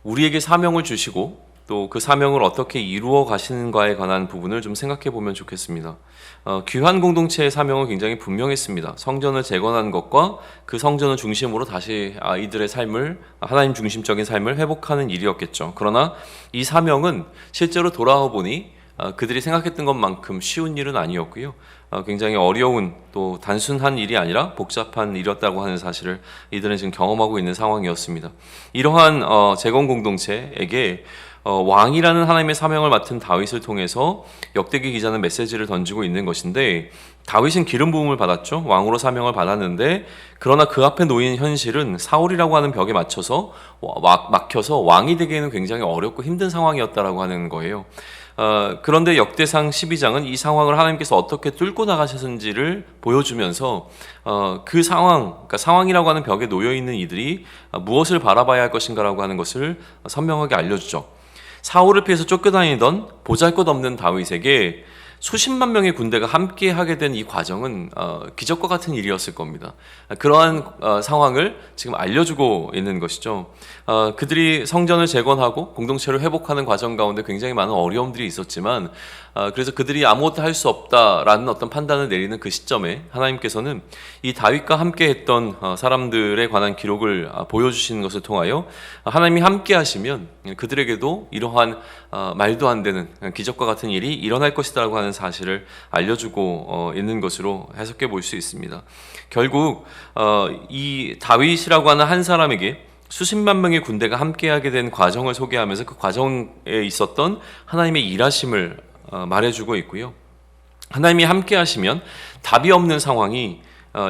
우리에게 사명을 주시고 또 그 사명을 어떻게 이루어 가시는가에 관한 부분을 좀 생각해 보면 좋겠습니다. 귀한 공동체의 사명은 굉장히 분명했습니다. 성전을 재건한 것과 그 성전을 중심으로 다시 이들의 삶을, 하나님 중심적인 삶을 회복하는 일이었겠죠. 그러나 이 사명은 실제로 돌아와 보니 그들이 생각했던 것만큼 쉬운 일은 아니었고요. 굉장히 어려운, 또 단순한 일이 아니라 복잡한 일이었다고 하는 사실을 이들은 지금 경험하고 있는 상황이었습니다. 이러한 재건 공동체에게 왕이라는 하나님의 사명을 맡은 다윗을 통해서 역대기 기자는 메시지를 던지고 있는 것인데, 다윗은 기름 부음을 받았죠. 왕으로 사명을 받았는데, 그러나 그 앞에 놓인 현실은 사울이라고 하는 벽에 막혀서 왕이 되기에는 굉장히 어렵고 힘든 상황이었다라고 하는 거예요. 그런데 역대상 12장은 이 상황을 하나님께서 어떻게 뚫고 나가셨는지를 보여주면서 그 상황, 그러니까 상황이라고 하는 벽에 놓여 있는 이들이 무엇을 바라봐야 할 것인가라고 하는 것을 선명하게 알려주죠. 사울을 피해서 쫓겨다니던 보잘것없는 다윗에게 수십만 명의 군대가 함께 하게 된 이 과정은 기적과 같은 일이었을 겁니다. 그러한 상황을 지금 알려주고 있는 것이죠. 그들이 성전을 재건하고 공동체를 회복하는 과정 가운데 굉장히 많은 어려움들이 있었지만, 그래서 그들이 아무것도 할 수 없다라는 어떤 판단을 내리는 그 시점에 하나님께서는 이 다윗과 함께 했던 사람들에 관한 기록을 보여주시는 것을 통하여 하나님이 함께 하시면 그들에게도 이러한 말도 안 되는 기적과 같은 일이 일어날 것이라고 하는 사실을 알려주고 있는 것으로 해석해 볼 수 있습니다. 결국 이 다윗이라고 하는 한 사람에게 수십만 명의 군대가 함께하게 된 과정을 소개하면서 그 과정에 있었던 하나님의 일하심을 말해주고 있고요. 하나님이 함께하시면 답이 없는 상황이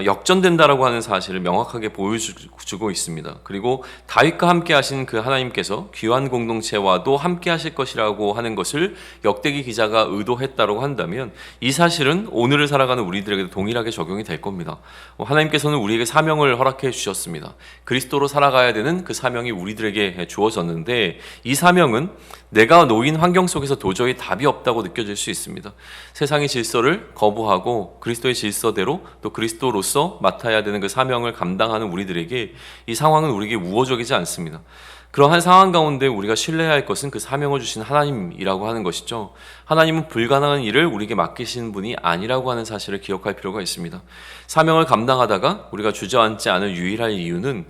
역전된다라고 하는 사실을 명확하게 보여주고 있습니다. 그리고 다윗과 함께 하신 그 하나님께서 귀한 공동체와도 함께 하실 것이라고 하는 것을 역대기 기자가 의도했다고 한다면 이 사실은 오늘을 살아가는 우리들에게도 동일하게 적용이 될 겁니다. 하나님께서는 우리에게 사명을 허락해 주셨습니다. 그리스도로 살아가야 되는 그 사명이 우리들에게 주어졌는데, 이 사명은 내가 놓인 환경 속에서 도저히 답이 없다고 느껴질 수 있습니다. 세상의 질서를 거부하고 그리스도의 질서대로 또 그리스도로서 맡아야 되는 그 사명을 감당하는 우리들에게 이 상황은 우리에게 우호적이지 않습니다. 그러한 상황 가운데 우리가 신뢰해야 할 것은 그 사명을 주신 하나님이라고 하는 것이죠. 하나님은 불가능한 일을 우리에게 맡기신 분이 아니라고 하는 사실을 기억할 필요가 있습니다. 사명을 감당하다가 우리가 주저앉지 않을 유일한 이유는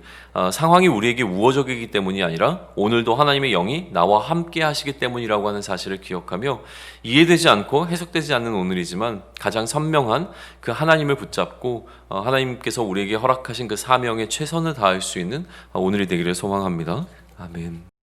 상황이 우리에게 우호적이기 때문이 아니라 오늘도 하나님의 영이 나와 함께 하시기 때문이라고 하는 사실을 기억하며, 이해되지 않고 해석되지 않는 오늘이지만 가장 선명한 그 하나님을 붙잡고 하나님께서 우리에게 허락하신 그 사명에 최선을 다할 수 있는 오늘이 되기를 소망합니다. 아멘.